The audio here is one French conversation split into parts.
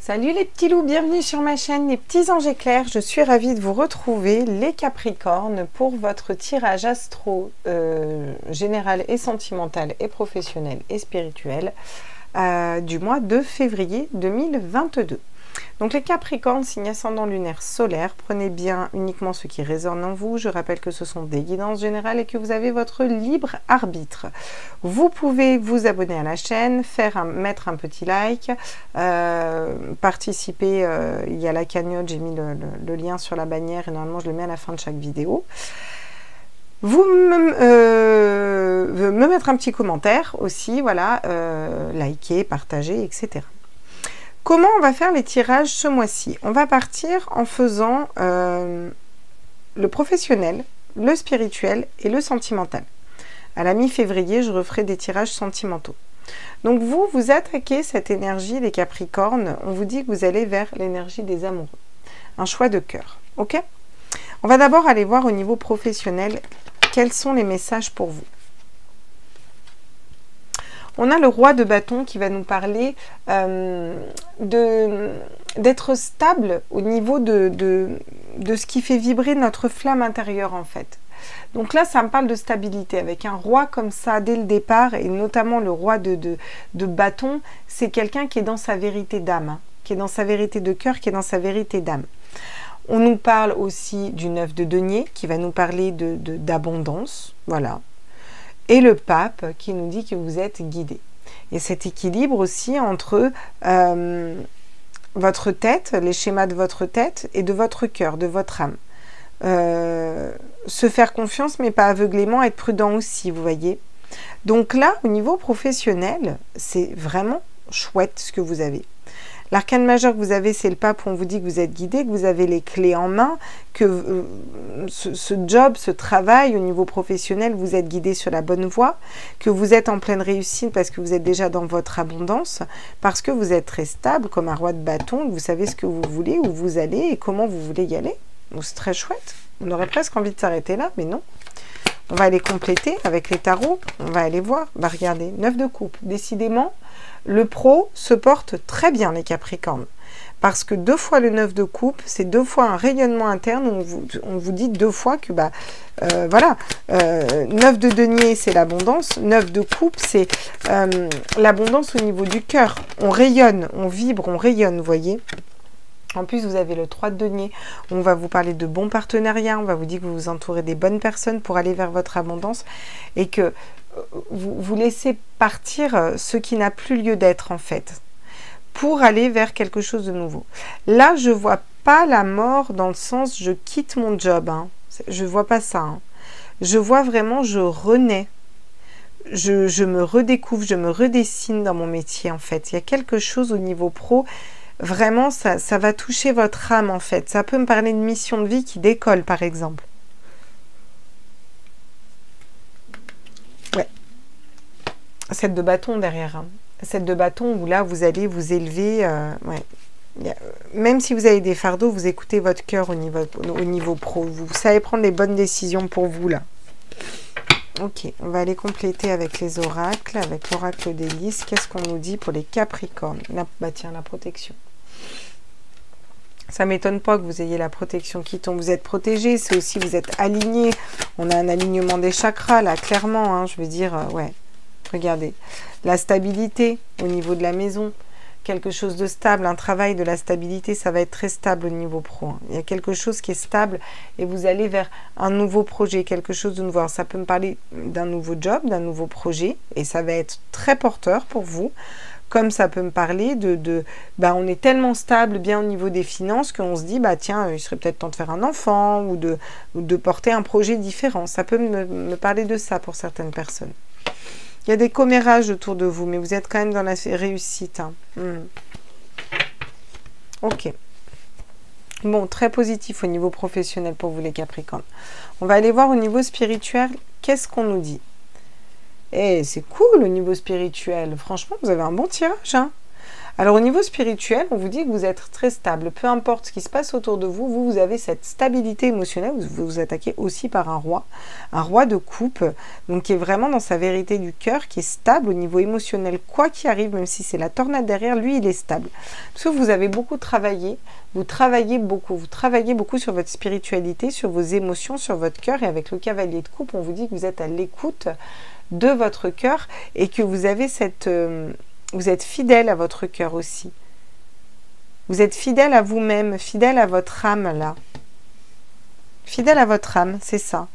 Salut les petits loups, bienvenue sur ma chaîne les petits anges éclairs. Je suis ravie de vous retrouver les Capricornes pour votre tirage astro général et sentimental et professionnel et spirituel du mois de février 2022. Donc les Capricornes, signe ascendant lunaire solaire, prenez bien uniquement ce qui résonne en vous. Je rappelle que ce sont des guidances générales et que vous avez votre libre arbitre. Vous pouvez vous abonner à la chaîne, mettre un petit like, participer, il y a la cagnotte, j'ai mis le lien sur la bannière et normalement je le mets à la fin de chaque vidéo. Vous me mettre un petit commentaire aussi, voilà, liker, partager, etc. Comment on va faire les tirages ce mois-ci? On va partir en faisant le professionnel, le spirituel et le sentimental. À la mi-février, je referai des tirages sentimentaux. Donc vous attaquez cette énergie, les Capricornes. On vous dit que vous allez vers l'énergie des amoureux. Un choix de cœur, ok? On va d'abord aller voir au niveau professionnel quels sont les messages pour vous. On a le roi de bâton qui va nous parler d'être stable au niveau de ce qui fait vibrer notre flamme intérieure en fait. Donc là, ça me parle de stabilité. Avec un roi comme ça dès le départ, et notamment le roi de bâton, c'est quelqu'un qui est dans sa vérité d'âme, hein, qui est dans sa vérité de cœur, qui est dans sa vérité d'âme. On nous parle aussi du 9 de denier qui va nous parler d'abondance, voilà. Et le pape qui nous dit que vous êtes guidé. Et cet équilibre aussi entre votre tête, les schémas de votre tête et de votre cœur, de votre âme. Se faire confiance mais pas aveuglément, être prudent aussi, vous voyez. Donc là, au niveau professionnel, c'est vraiment chouette ce que vous avez. L'arcane majeur que vous avez, c'est le pape où on vous dit que vous êtes guidé, que vous avez les clés en main, que ce job, ce travail au niveau professionnel, vous êtes guidé sur la bonne voie, que vous êtes en pleine réussite parce que vous êtes déjà dans votre abondance, parce que vous êtes très stable comme un roi de bâton, vous savez ce que vous voulez, où vous allez et comment vous voulez y aller. Donc c'est très chouette. On aurait presque envie de s'arrêter là, mais non. On va aller compléter avec les tarots, on va aller voir. Bah regardez, 9 de coupe. Décidément, le pro se porte très bien, les Capricornes. Parce que 2 fois le 9 de coupe, c'est 2 fois un rayonnement interne. On vous dit 2 fois que, bah, voilà, 9 de denier, c'est l'abondance. 9 de coupe, c'est l'abondance au niveau du cœur. On rayonne, on vibre, on rayonne, vous voyez. En plus, vous avez le 3 de denier. On va vous parler de bons partenariats. On va vous dire que vous vous entourez des bonnes personnes pour aller vers votre abondance. Et que vous laissez partir ce qui n'a plus lieu d'être en fait, pour aller vers quelque chose de nouveau. Là, je vois pas la mort dans le sens je quitte mon job, hein. Je vois pas ça, hein. Je vois vraiment je renais, je me redécouvre, je me redessine dans mon métier en fait. Il y a quelque chose au niveau pro, vraiment ça va toucher votre âme en fait. Ça peut me parler de mission de vie qui décolle par exemple. Ouais. 7 de bâton derrière, hein. 7 de bâton où là vous allez vous élever, ouais. Même si vous avez des fardeaux, vous écoutez votre cœur au niveau pro, vous savez prendre les bonnes décisions pour vous là. Ok, on va aller compléter avec les oracles, avec l'oracle des lys. Qu'est-ce qu'on nous dit pour les Capricornes? Bah tiens, la protection. Ça ne m'étonne pas que vous ayez la protection qui tombe. Vous êtes protégé, c'est aussi vous êtes aligné. On a un alignement des chakras là, clairement, hein, je veux dire, ouais. Regardez, la stabilité au niveau de la maison, quelque chose de stable, un travail de la stabilité, ça va être très stable au niveau pro. Hein. Il y a quelque chose qui est stable et vous allez vers un nouveau projet, quelque chose de nouveau. Alors, ça peut me parler d'un nouveau job, d'un nouveau projet et ça va être très porteur pour vous. Comme ça peut me parler bah, on est tellement stable bien au niveau des finances qu'on se dit, bah tiens, il serait peut-être temps de faire un enfant ou de porter un projet différent. Ça peut me parler de ça pour certaines personnes. Il y a des commérages autour de vous, mais vous êtes quand même dans la réussite. Hein. Ok. Bon, très positif au niveau professionnel pour vous les Capricornes. On va aller voir au niveau spirituel, qu'est-ce qu'on nous dit? Eh, c'est cool au niveau spirituel. Franchement, vous avez un bon tirage. Hein. Alors au niveau spirituel, on vous dit que vous êtes très stable. Peu importe ce qui se passe autour de vous, vous avez cette stabilité émotionnelle. Vous vous attaquez aussi par un roi de coupe, donc qui est vraiment dans sa vérité du cœur, qui est stable au niveau émotionnel. Quoi qu'il arrive, même si c'est la tornade derrière, lui, il est stable. Parce que vous avez beaucoup travaillé, vous travaillez beaucoup sur votre spiritualité, sur vos émotions, sur votre cœur. Et avec le cavalier de coupe, on vous dit que vous êtes à l'écoute de votre cœur et que vous avez cette... vous êtes fidèle à votre cœur aussi. Vous êtes fidèle à vous-même, fidèle à votre âme, là. Fidèle à votre âme, c'est ça.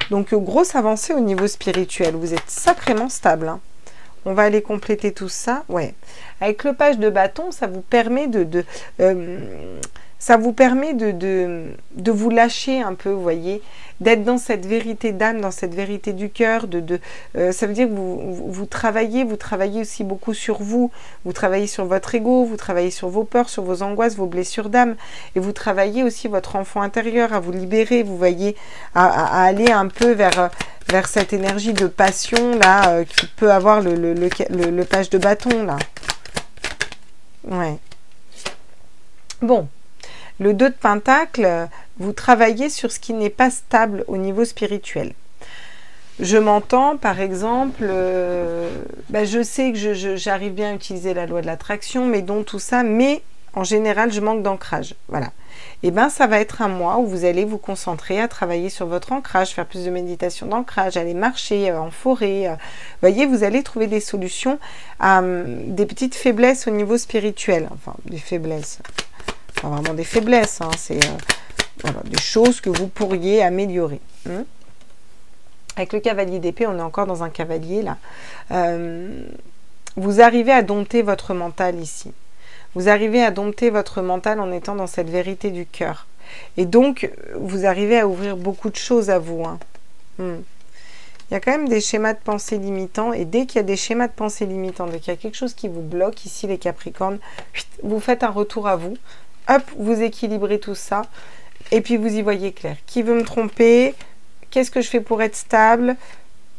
Donc, grosse avancée au niveau spirituel. Vous êtes sacrément stable. Hein. On va aller compléter tout ça. Ouais. Avec le page de bâton, ça vous permet de vous lâcher un peu, vous voyez, d'être dans cette vérité d'âme, dans cette vérité du cœur. Ça veut dire que vous travaillez aussi beaucoup sur vous. Vous travaillez sur votre ego, vous travaillez sur vos peurs, sur vos angoisses, vos blessures d'âme. Et vous travaillez aussi votre enfant intérieur, à vous libérer, vous voyez, à aller un peu vers cette énergie de passion, là, qui peut avoir le page de bâton, là. Ouais. Bon. Le 2 de Pentacle, vous travaillez sur ce qui n'est pas stable au niveau spirituel. Je m'entends, par exemple, je sais que j'arrive bien à utiliser la loi de l'attraction, mais dont tout ça, mais en général, je manque d'ancrage. Voilà. Et bien, ça va être un mois où vous allez vous concentrer à travailler sur votre ancrage, faire plus de méditation d'ancrage, aller marcher en forêt. Vous voyez, vous allez trouver des solutions à des petites faiblesses au niveau spirituel. Enfin, des faiblesses... Pas vraiment des faiblesses, hein, c'est voilà, des choses que vous pourriez améliorer. Avec le cavalier d'épée, on est encore dans un cavalier là. Vous arrivez à dompter votre mental ici. Vous arrivez à dompter votre mental en étant dans cette vérité du cœur. Et donc, vous arrivez à ouvrir beaucoup de choses à vous. Hein. Il y a quand même des schémas de pensée limitants. Et dès qu'il y a des schémas de pensée limitants, dès qu'il y a quelque chose qui vous bloque, ici les Capricornes, vous faites un retour à vous. Hop, vous équilibrez tout ça. Et puis vous y voyez clair. Qui veut me tromper? Qu'est-ce que je fais pour être stable?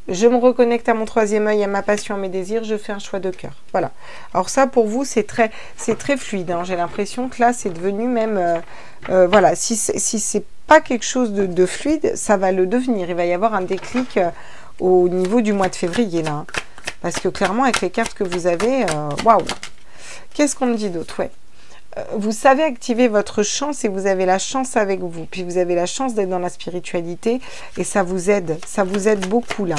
Je me reconnecte à mon troisième œil, à ma passion, à mes désirs. Je fais un choix de cœur. Voilà. Alors ça, pour vous, c'est très fluide. Hein. J'ai l'impression que là, c'est devenu même... voilà. Si c'est pas quelque chose de fluide, ça va le devenir. Il va y avoir un déclic au niveau du mois de février, là. Hein. Parce que clairement, avec les cartes que vous avez... Waouh! Qu'est-ce qu'on me dit d'autre? Ouais. Vous savez activer votre chance et vous avez la chance avec vous. Puis vous avez la chance d'être dans la spiritualité et ça vous aide beaucoup là.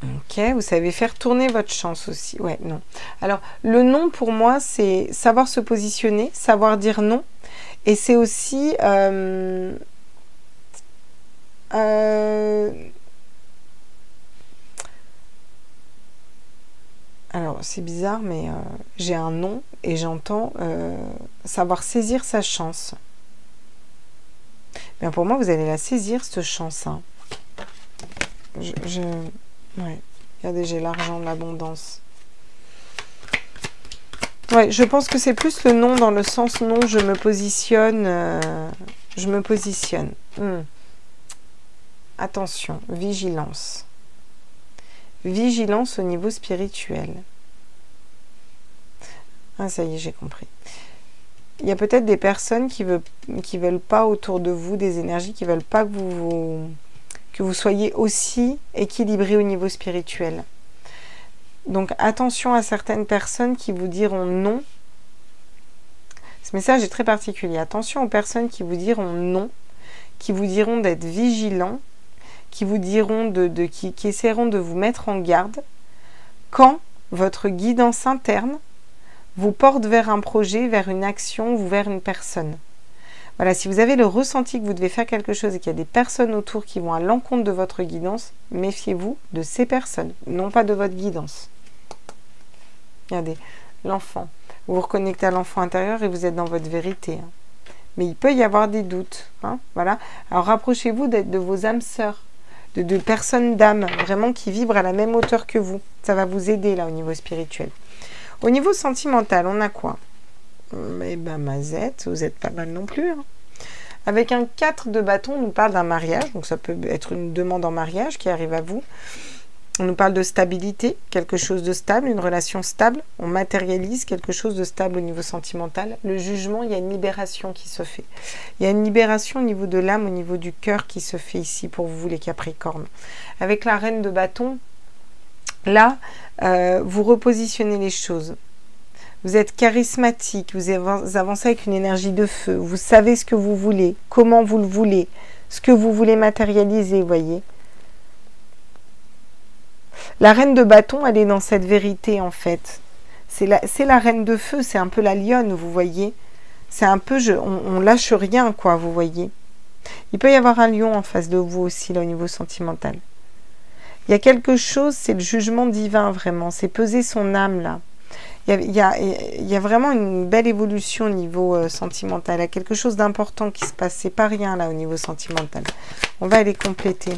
Ok, vous savez faire tourner votre chance aussi. Ouais, non. Alors, le non pour moi, c'est savoir se positionner, savoir dire non. Et c'est aussi... Alors, c'est bizarre, mais j'ai un nom et j'entends savoir saisir sa chance. Bien, pour moi, vous allez la saisir, cette chance. Hein. Ouais. Regardez, j'ai l'argent, l'abondance. Ouais, je pense que c'est plus le non dans le sens non, je me positionne. Attention, vigilance. Vigilance au niveau spirituel. Ah, ça y est, j'ai compris. Il y a peut-être des personnes qui veulent pas autour de vous, des énergies qui veulent pas que vous soyez aussi équilibré au niveau spirituel. Donc, attention à certaines personnes qui vous diront non. Ce message est très particulier. Attention aux personnes qui vous diront non, qui vous diront d'être vigilants, qui vous diront qui essaieront de vous mettre en garde quand votre guidance interne vous porte vers un projet, vers une action ou vers une personne. Voilà, si vous avez le ressenti que vous devez faire quelque chose et qu'il y a des personnes autour qui vont à l'encontre de votre guidance, méfiez-vous de ces personnes, non pas de votre guidance. Regardez, l'enfant. Vous vous reconnectez à l'enfant intérieur et vous êtes dans votre vérité. Hein. Mais il peut y avoir des doutes. Hein, voilà. Alors rapprochez-vous de vos âmes sœurs. De personnes d'âme, vraiment qui vibrent à la même hauteur que vous. Ça va vous aider là au niveau spirituel. Au niveau sentimental, on a quoi? Eh ben, Mazette, vous êtes pas mal non plus. Hein. Avec un 4 de bâton, on nous parle d'un mariage. Donc ça peut être une demande en mariage qui arrive à vous. On nous parle de stabilité, quelque chose de stable, une relation stable. On matérialise quelque chose de stable au niveau sentimental. Le jugement, il y a une libération qui se fait. Il y a une libération au niveau de l'âme, au niveau du cœur qui se fait ici pour vous les Capricornes. Avec la reine de bâton, là, vous repositionnez les choses. Vous êtes charismatique, vous avancez avec une énergie de feu. Vous savez ce que vous voulez, comment vous le voulez, ce que vous voulez matérialiser, vous voyez. La reine de bâton, elle est dans cette vérité, en fait. C'est la reine de feu, c'est un peu la lionne, vous voyez. C'est un peu, on lâche rien, quoi, vous voyez. Il peut y avoir un lion en face de vous aussi, là, au niveau sentimental. Il y a quelque chose, c'est le jugement divin, vraiment. C'est peser son âme, là. Il y a vraiment une belle évolution au niveau sentimental. Il y a quelque chose d'important qui se passe. C'est pas rien, là, au niveau sentimental. On va aller compléter.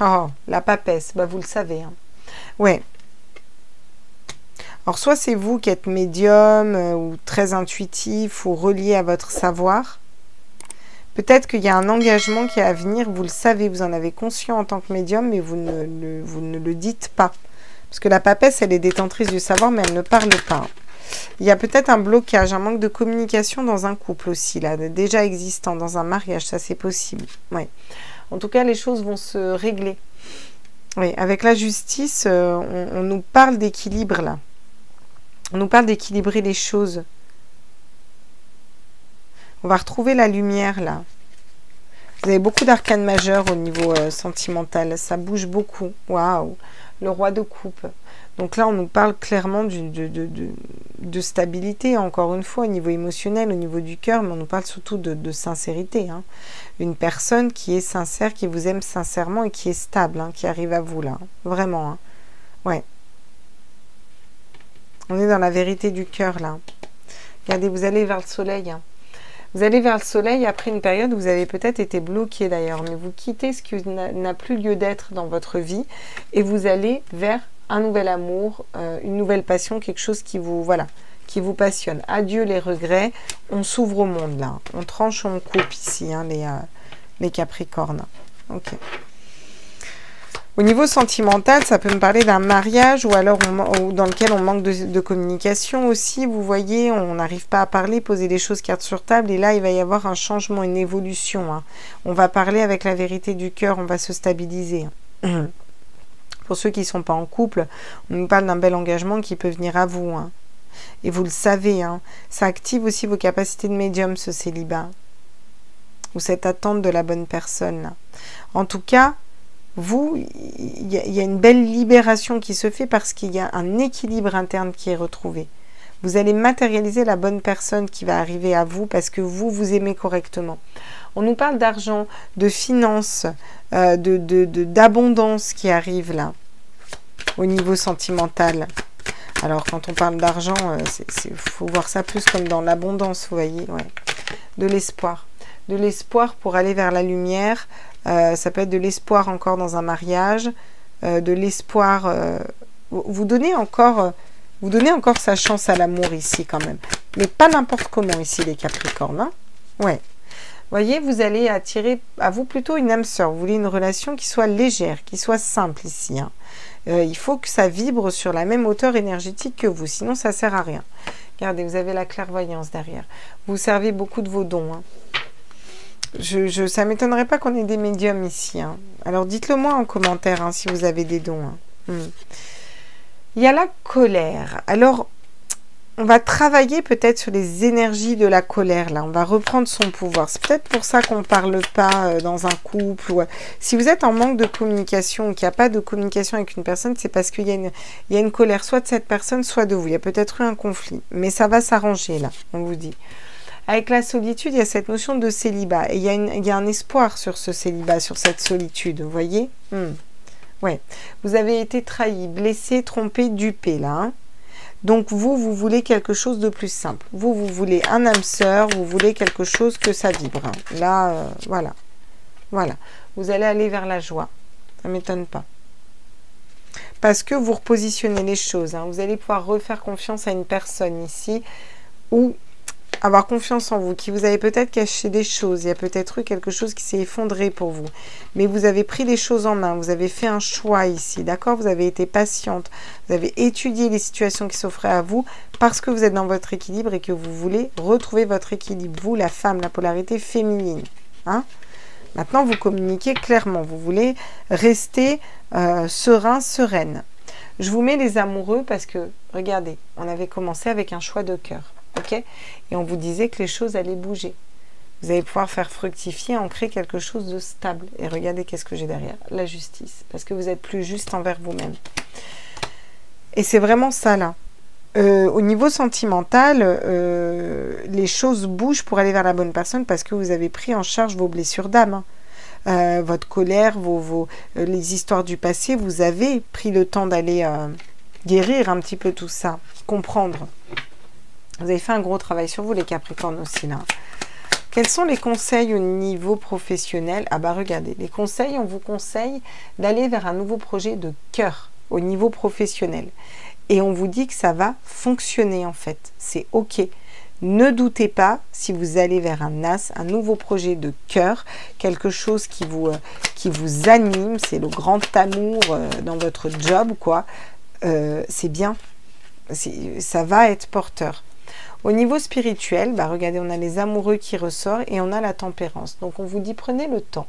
Oh, la papesse, bah vous le savez. Hein. Ouais. Alors, soit c'est vous qui êtes médium ou très intuitif ou relié à votre savoir. Peut-être qu'il y a un engagement qui est à venir, vous le savez, vous en avez conscience en tant que médium, mais vous ne le dites pas. Parce que la papesse, elle est détentrice du savoir, mais elle ne parle pas. Il y a peut-être un blocage, un manque de communication dans un couple aussi, là, déjà existant, dans un mariage, ça c'est possible. Ouais. En tout cas, les choses vont se régler. Oui, avec la justice, on nous parle d'équilibre, là. On nous parle d'équilibrer les choses. On va retrouver la lumière, là. Vous avez beaucoup d'arcanes majeures au niveau sentimental. Ça bouge beaucoup. Waouh! Le roi de coupe. Donc là, on nous parle clairement de stabilité, encore une fois, au niveau émotionnel, au niveau du cœur, mais on nous parle surtout de sincérité. Hein. Une personne qui est sincère, qui vous aime sincèrement et qui est stable, hein, qui arrive à vous, là. Vraiment. Hein. Ouais. On est dans la vérité du cœur, là. Regardez, vous allez vers le soleil. Hein. Vous allez vers le soleil après une période où vous avez peut-être été bloqué d'ailleurs, mais vous quittez ce qui n'a plus lieu d'être dans votre vie et vous allez vers un nouvel amour, une nouvelle passion, quelque chose qui vous, voilà, qui vous passionne. Adieu les regrets, on s'ouvre au monde là, on tranche, on coupe ici, hein, les Capricornes. Ok. Au niveau sentimental, ça peut me parler d'un mariage ou alors dans lequel on manque de communication aussi. Vous voyez, on n'arrive pas à parler, poser les choses carte sur table. Et là, il va y avoir un changement, une évolution. Hein. On va parler avec la vérité du cœur, on va se stabiliser. Hein. Pour ceux qui ne sont pas en couple, on nous parle d'un bel engagement qui peut venir à vous. Hein. Et vous le savez, hein, ça active aussi vos capacités de médium, ce célibat. Ou cette attente de la bonne personne. Là. En tout cas, vous, il y a une belle libération qui se fait parce qu'il y a un équilibre interne qui est retrouvé. Vous allez matérialiser la bonne personne qui va arriver à vous parce que vous aimez correctement. On nous parle d'argent, de finances, d'abondance qui arrive là, au niveau sentimental. Alors, quand on parle d'argent, il faut voir ça plus comme dans l'abondance, vous voyez, ouais. De l'espoir. De l'espoir pour aller vers la lumière. Ça peut être de l'espoir encore dans un mariage, de l'espoir. Vous donnez encore sa chance à l'amour ici quand même, mais pas n'importe comment ici les Capricornes. Hein, ouais. Voyez, vous allez attirer à vous plutôt une âme sœur. Vous voulez une relation qui soit légère, qui soit simple ici. Hein. Il faut que ça vibre sur la même hauteur énergétique que vous, sinon ça sert à rien. Regardez, vous avez la clairvoyance derrière. Vous servez beaucoup de vos dons. Hein. Ça ne m'étonnerait pas qu'on ait des médiums ici. Hein. Alors, dites-le moi en commentaire hein, si vous avez des dons. Hein. Il y a la colère. Alors, on va travailler peut-être sur les énergies de la colère. Là, on va reprendre son pouvoir. C'est peut-être pour ça qu'on ne parle pas dans un couple. Ou, si vous êtes en manque de communication ou qu'il n'y a pas de communication avec une personne, c'est parce qu'il y a une colère soit de cette personne, soit de vous. Il y a peut-être eu un conflit. Mais ça va s'arranger, là, on vous dit. Avec la solitude, il y a cette notion de célibat. Et il y a un espoir sur ce célibat, sur cette solitude, vous voyez. Ouais. Vous avez été trahi, blessé, trompé, dupé, là. Hein. Donc, vous voulez quelque chose de plus simple. Vous voulez un âme sœur, vous voulez quelque chose que ça vibre. Hein. Là, voilà. Voilà. Vous allez aller vers la joie. Ça ne m'étonne pas. Parce que vous repositionnez les choses. Hein. Vous allez pouvoir refaire confiance à une personne ici où avoir confiance en vous, qui vous avez peut-être caché des choses. Il y a peut-être eu quelque chose qui s'est effondré pour vous. Mais vous avez pris les choses en main. Vous avez fait un choix ici, d'accord? Vous avez été patiente. Vous avez étudié les situations qui s'offraient à vous parce que vous êtes dans votre équilibre et que vous voulez retrouver votre équilibre. Vous, la femme, la polarité féminine. Hein? Maintenant, vous communiquez clairement. Vous voulez rester serein, sereine. Je vous mets les amoureux parce que, regardez, on avait commencé avec un choix de cœur. Ok? Et on vous disait que les choses allaient bouger. Vous allez pouvoir faire fructifier, ancrer quelque chose de stable. Et regardez qu'est-ce que j'ai derrière. La justice. Parce que vous êtes plus juste envers vous-même. Et c'est vraiment ça, là. Au niveau sentimental, les choses bougent pour aller vers la bonne personne parce que vous avez pris en charge vos blessures d'âme. Hein. Votre colère, les histoires du passé, vous avez pris le temps d'aller guérir un petit peu tout ça. Comprendre. Vous avez fait un gros travail sur vous, les Capricornes aussi, là. Quels sont les conseils au niveau professionnel? Ah bah regardez, les conseils, on vous conseille d'aller vers un nouveau projet de cœur au niveau professionnel. Et on vous dit que ça va fonctionner en fait. C'est OK. Ne doutez pas si vous allez vers un as, un nouveau projet de cœur, quelque chose qui vous anime, c'est le grand amour dans votre job, quoi. C'est bien. Ça va être porteur. Au niveau spirituel, bah regardez, on a les amoureux qui ressortent et on a la tempérance. Donc on vous dit prenez le temps.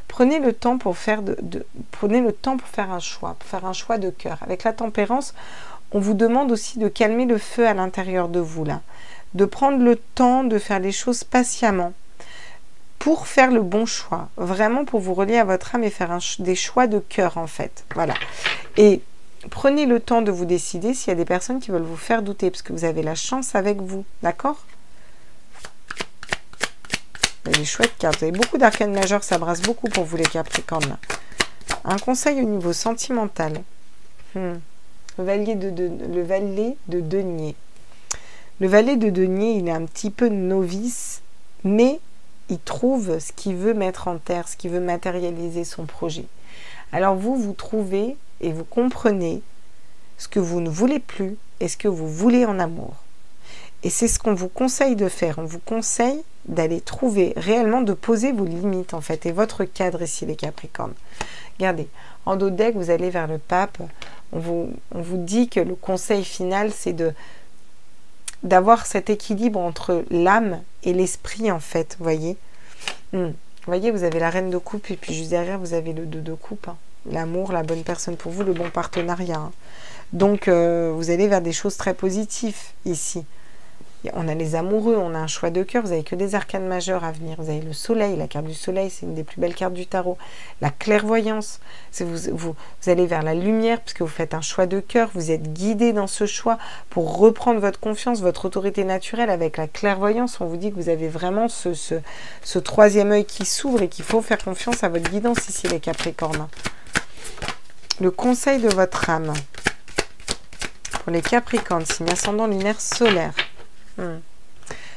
Prenez le temps pour faire un choix, pour faire un choix de cœur. Avec la tempérance, on vous demande aussi de calmer le feu à l'intérieur de vous là, de prendre le temps de faire les choses patiemment pour faire le bon choix, vraiment pour vous relier à votre âme et faire des choix de cœur en fait. Voilà. Et prenez le temps de vous décider s'il y a des personnes qui veulent vous faire douter, parce que vous avez la chance avec vous, d'accord? Vous avez des chouettes cartes, vous avez beaucoup d'arcanes majeures, ça brasse beaucoup pour vous les Capricornes. Là. Un conseil au niveau sentimental. Le valet de denier. Le valet de denier, il est un petit peu novice, mais il trouve ce qu'il veut mettre en terre, ce qu'il veut matérialiser son projet. Alors vous trouvez et vous comprenez ce que vous ne voulez plus et ce que vous voulez en amour. Et c'est ce qu'on vous conseille de faire. On vous conseille d'aller trouver réellement, de poser vos limites en fait et votre cadre ici les Capricornes. Regardez, en dos de deck, vous allez vers le pape. On vous dit que le conseil final, c'est d'avoir cet équilibre entre l'âme et l'esprit en fait, vous voyez. Vous voyez, vous avez la reine de coupe et puis juste derrière, vous avez le 2 de coupe. Hein. L'amour, la bonne personne pour vous, le bon partenariat. Hein. Donc, vous allez vers des choses très positives ici. On a les amoureux, on a un choix de cœur, vous n'avez que des arcanes majeures à venir. Vous avez le soleil, la carte du soleil, c'est une des plus belles cartes du tarot. La clairvoyance, vous allez vers la lumière puisque vous faites un choix de cœur, vous êtes guidé dans ce choix pour reprendre votre confiance, votre autorité naturelle avec la clairvoyance. On vous dit que vous avez vraiment ce troisième œil qui s'ouvre et qu'il faut faire confiance à votre guidance ici les Capricornes. Le conseil de votre âme pour les Capricornes, signe ascendant lunaire solaire.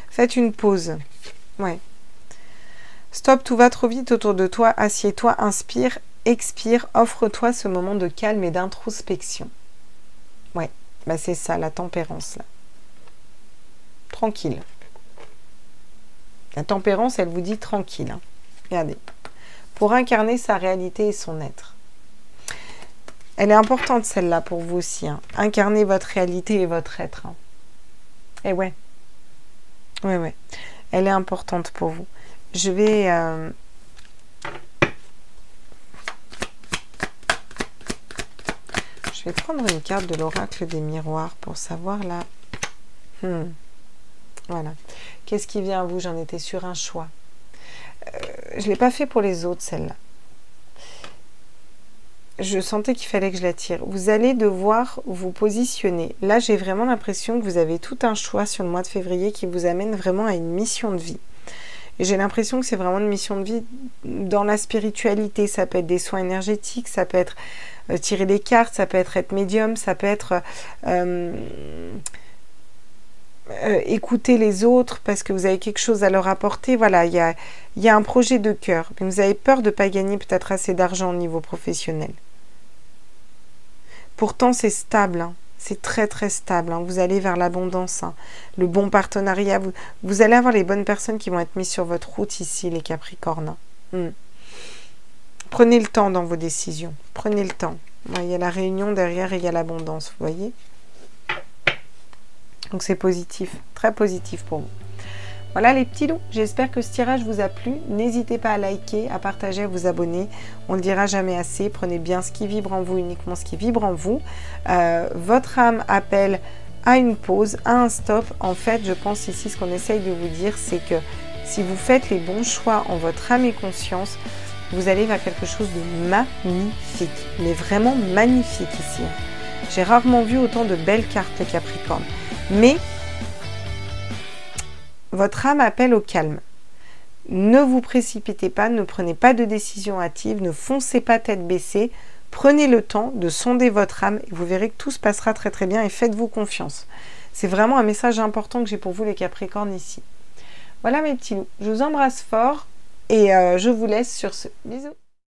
Faites une pause. Ouais. Stop, tout va trop vite autour de toi. Assieds-toi, inspire, expire. Offre-toi ce moment de calme et d'introspection. Ouais, bah c'est ça, la tempérance là. Tranquille. La tempérance, elle vous dit tranquille. Hein. Regardez. Pour incarner sa réalité et son être. Elle est importante celle-là pour vous aussi. Hein. Incarner votre réalité et votre être. Hein. Et ouais. Ouais. Elle est importante pour vous. Je vais... Je vais prendre une carte de l'oracle des miroirs pour savoir là... Voilà. Qu'est-ce qui vient à vous? J'en étais sur un choix. Je ne l'ai pas fait pour les autres, celle-là. Je sentais qu'il fallait que je la tire. Vous allez devoir vous positionner. Là, j'ai vraiment l'impression que vous avez tout un choix sur le mois de février qui vous amène vraiment à une mission de vie. Et j'ai l'impression que c'est vraiment une mission de vie dans la spiritualité. Ça peut être des soins énergétiques, ça peut être tirer des cartes, ça peut être médium, ça peut être écouter les autres parce que vous avez quelque chose à leur apporter. Voilà, il y a un projet de cœur. Mais vous avez peur de ne pas gagner peut-être assez d'argent au niveau professionnel. Pourtant, c'est stable. Hein. C'est très très stable, hein. Vous allez vers l'abondance, hein. Le bon partenariat, vous allez avoir les bonnes personnes qui vont être mises sur votre route ici, les Capricornes. Prenez le temps dans vos décisions, prenez le temps. Il y a la réunion derrière et il y a l'abondance, vous voyez. Donc c'est positif, très positif pour vous. Voilà les petits loups, j'espère que ce tirage vous a plu. N'hésitez pas à liker, à partager, à vous abonner. On ne le dira jamais assez. Prenez bien ce qui vibre en vous, uniquement ce qui vibre en vous. Votre âme appelle à une pause, à un stop. En fait, je pense ici, ce qu'on essaye de vous dire, c'est que si vous faites les bons choix en votre âme et conscience, vous allez vers quelque chose de magnifique. Mais vraiment magnifique ici. J'ai rarement vu autant de belles cartes, les Capricornes. Mais votre âme appelle au calme. Ne vous précipitez pas, ne prenez pas de décision hâtive, ne foncez pas tête baissée. Prenez le temps de sonder votre âme et vous verrez que tout se passera très très bien et faites-vous confiance. C'est vraiment un message important que j'ai pour vous les Capricornes ici. Voilà mes petits loups, je vous embrasse fort et je vous laisse sur ce. Bisous.